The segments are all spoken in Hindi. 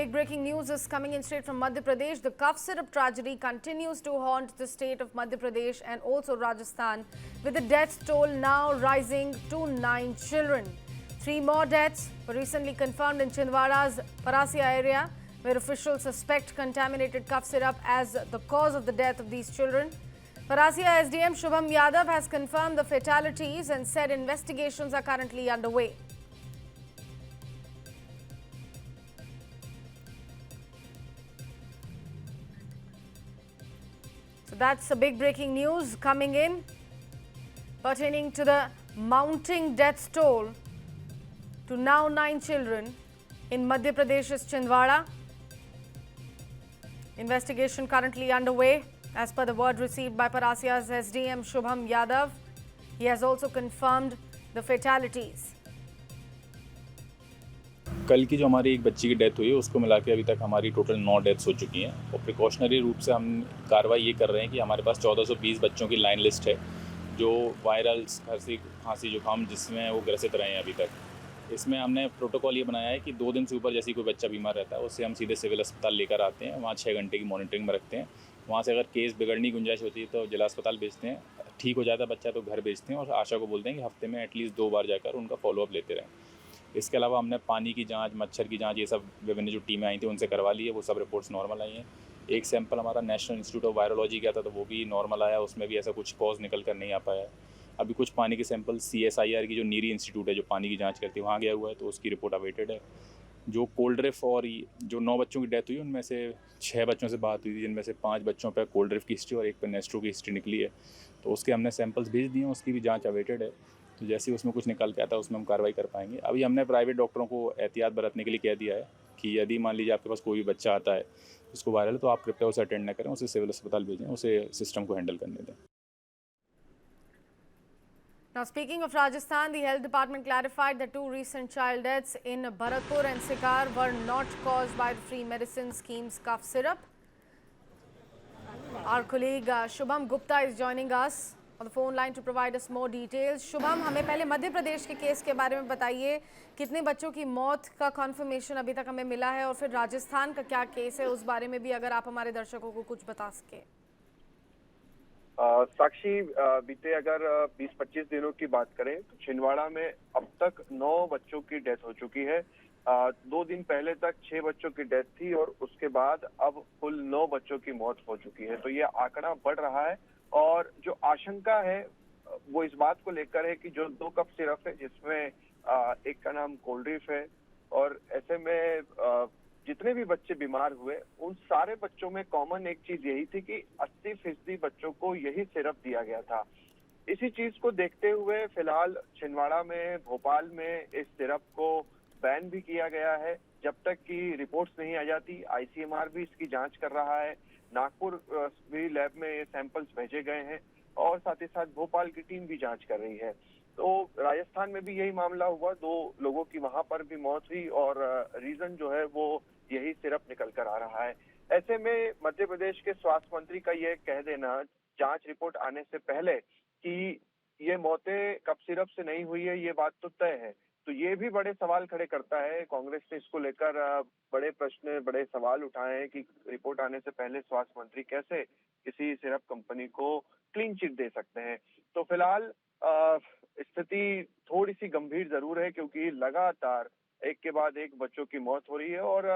big breaking news is coming in straight from Madhya Pradesh. The cough syrup tragedy continues to haunt the state of Madhya Pradesh and also Rajasthan, with the death toll now rising to 9 children. 3 more deaths were recently confirmed in Chhindwara's Parasia area, where officials suspect contaminated cough syrup as the cause of the death of these children. Parasia SDM Shubham Yadav has confirmed the fatalities and said investigations are currently underway. So that's a big breaking news coming in pertaining to the mounting death toll to now 9 children in Madhya Pradesh's Chhindwara. Investigation currently underway as per the word received by Parasia's SDM Shubham Yadav. He has also confirmed the fatalities. कल की जो हमारी एक बच्ची की डेथ हुई है उसको मिला के अभी तक हमारी टोटल 9 डेथ्स हो चुकी हैं और प्रिकॉशनरी रूप से हम कार्रवाई ये कर रहे हैं कि हमारे पास 1420 बच्चों की लाइन लिस्ट है जो वायरल खांसी जुकाम जिसमें वो ग्रसित रहे हैं अभी तक। इसमें हमने प्रोटोकॉल ये बनाया है कि 2 दिन से ऊपर जैसे कोई बच्चा बीमार रहता है उससे हम सीधे सिविल अस्पताल लेकर आते हैं, वहाँ 6 घंटे की मॉनिटरिंग में रखते हैं। वहाँ से अगर केस बिगड़ने की गुंजाइश होती है तो जिला अस्पताल भेजते हैं, ठीक हो जाता है बच्चा तो घर भेजते हैं और आशा को बोलते हैं कि हफ्ते में एटलीस्ट 2 बार जाकर उनका फॉलोअप लेते रहें। इसके अलावा हमने पानी की जांच, मच्छर की जांच, ये सब विभिन्न जो टीमें आई थी उनसे करवा ली है, वो सब रिपोर्ट्स नॉर्मल आई हैं। एक सैंपल हमारा नेशनल इंस्टीट्यूट ऑफ वायरोलॉजी का था तो वो भी नॉर्मल आया, उसमें भी ऐसा कुछ कॉज निकल कर नहीं आ पाया। अभी कुछ पानी के सैंपल CSIR की जो नीरी इंस्टीट्यूट है जो पानी की जाँच करती है वहाँ गया हुआ है तो उसकी रिपोर्ट अवेटेड है। जो कोल्ड ड्रिफ्ट और जो 9 बच्चों की डेथ हुई उनमें से 6 बच्चों से बात हुई थी जिनमें से 5 बच्चों पर कोल्ड ड्रिफ्ट की हिस्ट्री और एक पर नेस्ट्रो की हिस्ट्री निकली है, तो उसके हमने सैंपल्स भेज दिए हैं, उसकी भी जाँच अवेटेड है। तो जैसे ही उसमें कुछ निकल के आता है उसमें हम कार्रवाई कर पाएंगे। अभी हमने प्राइवेट डॉक्टरों को एहतियात बरतने के लिए कह दिया है कि यदि मान लीजिए आपके पास कोई भी बच्चा आता है जिसको वायरल, तो आप कृपया उसे अटेंड न करें, उसे सिविल अस्पताल भेजें, उसे सिस्टम को हैंडल करने दें। Now, speaking of Rajasthan, the health department clarified that 2 recent child deaths in Bharatpur and Sikar were not caused by the free medicine scheme's cough syrup. Our colleague Shubham Gupta is joining us on the phone line to provide us more details. Shubham, हमें पहले मध्य प्रदेश के केस के बारे में बताइए, कितने बच्चों की मौत का कंफर्मेशन अभी तक हमें मिला है और फिर राजस्थान का क्या केस है उस बारे में भी अगर आप हमारे दर्शकों को कुछ बता सके। साक्षी, बीते अगर 20-25 दिनों की बात करें तो छिंदवाड़ा में अब तक 9 बच्चों की डेथ हो चुकी है। 2 दिन पहले तक 6 बच्चों की डेथ थी और उसके बाद अब कुल 9 बच्चों की मौत हो चुकी है। तो ये आंकड़ा बढ़ रहा है और जो आशंका है वो इस बात को लेकर है कि जो 2 कप सिरप है जिसमें एक का नाम कोल्ड ड्रिफ्ट है और ऐसे में जितने भी बच्चे बीमार हुए उन सारे बच्चों में कॉमन एक चीज यही थी कि 80% बच्चों को यही सिरप दिया गया था। इसी चीज को देखते हुए फिलहाल छिंदवाड़ा में, भोपाल में इस सिरप को बैन भी किया गया है जब तक कि रिपोर्ट्स नहीं आ जाती। ICMR भी इसकी जांच कर रहा है, नागपुर भी लैब में ये सैंपल्स भेजे गए हैं और साथ ही साथ भोपाल की टीम भी जांच कर रही है। तो राजस्थान में भी यही मामला हुआ, 2 लोगों की वहां पर भी मौत हुई और रीजन जो है वो यही सिरप निकल कर आ रहा है। ऐसे में मध्य प्रदेश के स्वास्थ्य मंत्री का ये कह देना जांच रिपोर्ट आने से पहले कि ये मौतें कप सिरप से नहीं हुई है, ये बात तो तय है, तो ये भी बड़े सवाल खड़े करता है। कांग्रेस ने इसको लेकर बड़े प्रश्न, बड़े सवाल उठाए हैं कि रिपोर्ट आने से पहले स्वास्थ्य मंत्री कैसे किसी सिरप कंपनी को क्लीन चिट दे सकते हैं। तो फिलहाल स्थिति थोड़ी सी गंभीर जरूर है क्योंकि लगातार एक के बाद एक बच्चों की मौत हो रही है और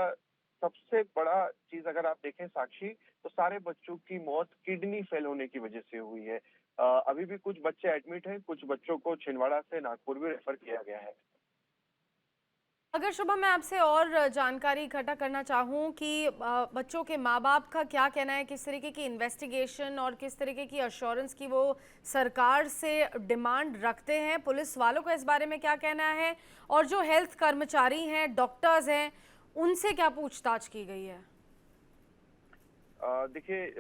सबसे बड़ा चीज अगर आप देखें साक्षी, तो सारे बच्चों की मौत किडनी फेल होने की वजह से हुई है। अभी भी कुछ बच्चे एडमिट हैं, कुछ बच्चों को छिंदवाड़ा से नागपुर भी रेफर किया गया है। अगर शुभम मैं आपसे और जानकारी इकट्ठा करना चाहूँ कि बच्चों के माँ बाप का क्या कहना है, किस तरीके की इन्वेस्टिगेशन और किस तरीके की अश्योरेंस की वो सरकार से डिमांड रखते हैं, पुलिस वालों का इस बारे में क्या कहना है और जो हेल्थ कर्मचारी हैं, डॉक्टर्स हैं, उनसे क्या पूछताछ की गई है? देखिए,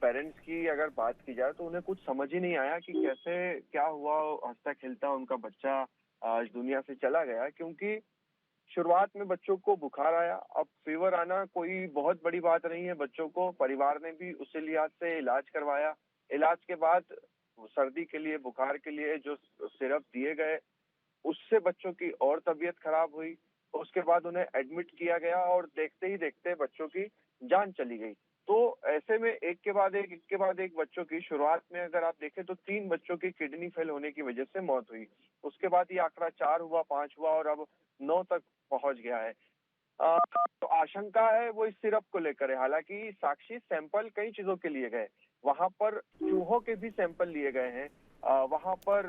पेरेंट्स की अगर बात की जाए तो उन्हें कुछ समझ ही नहीं आया कि कैसे क्या हुआ, हंसता खेलता उनका बच्चा आज दुनिया से चला गया। क्योंकि शुरुआत में बच्चों को बुखार आया, अब फीवर आना कोई बहुत बड़ी बात नहीं है। बच्चों को परिवार ने भी उसी लिहाज से इलाज करवाया। इलाज के बाद सर्दी के लिए, बुखार के लिए जो सिरप दिए गए उससे बच्चों की और तबीयत खराब हुई। उसके बाद उन्हें एडमिट किया गया और देखते ही देखते बच्चों की जान चली गई। तो ऐसे में एक के बाद एक बच्चों की, शुरुआत में अगर आप देखें तो 3 बच्चों की किडनी फेल होने की वजह से मौत हुई। उसके बाद ये आंकड़ा 4 हुआ, 5 हुआ और अब 9 तक पहुंच गया है। तो आशंका है वो इस सिरप को लेकर है। हालांकि साक्षी, सैंपल कई चीजों के लिए गए, वहां पर चूहों के भी सैंपल लिए गए हैं, वहां पर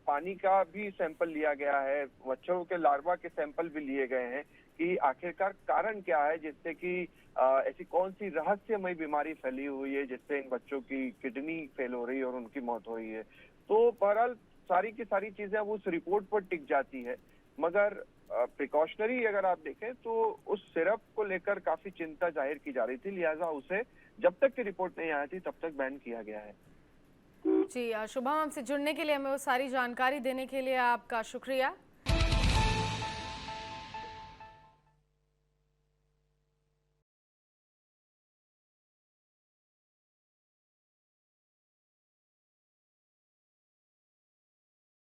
पानी का भी सैंपल लिया गया है, मच्छरों के लार्वा के सैंपल भी लिए गए हैं कि आखिरकार कारण क्या है जिससे कि ऐसी कौन सी रहस्यमय बीमारी फैली हुई है जिससे इन बच्चों की किडनी फेल हो रही है और उनकी मौत हो रही है। तो बहरहाल सारी की सारी चीजें अब उस रिपोर्ट पर टिक जाती है, मगर प्रिकॉशनरी अगर आप देखें तो उस सिरप को लेकर काफी चिंता जाहिर की जा रही थी, लिहाजा उसे जब तक की रिपोर्ट नहीं आई थी तब तक बैन किया गया है। जी शुभम, हमसे जुड़ने के लिए, हमें वो सारी जानकारी देने के लिए आपका शुक्रिया।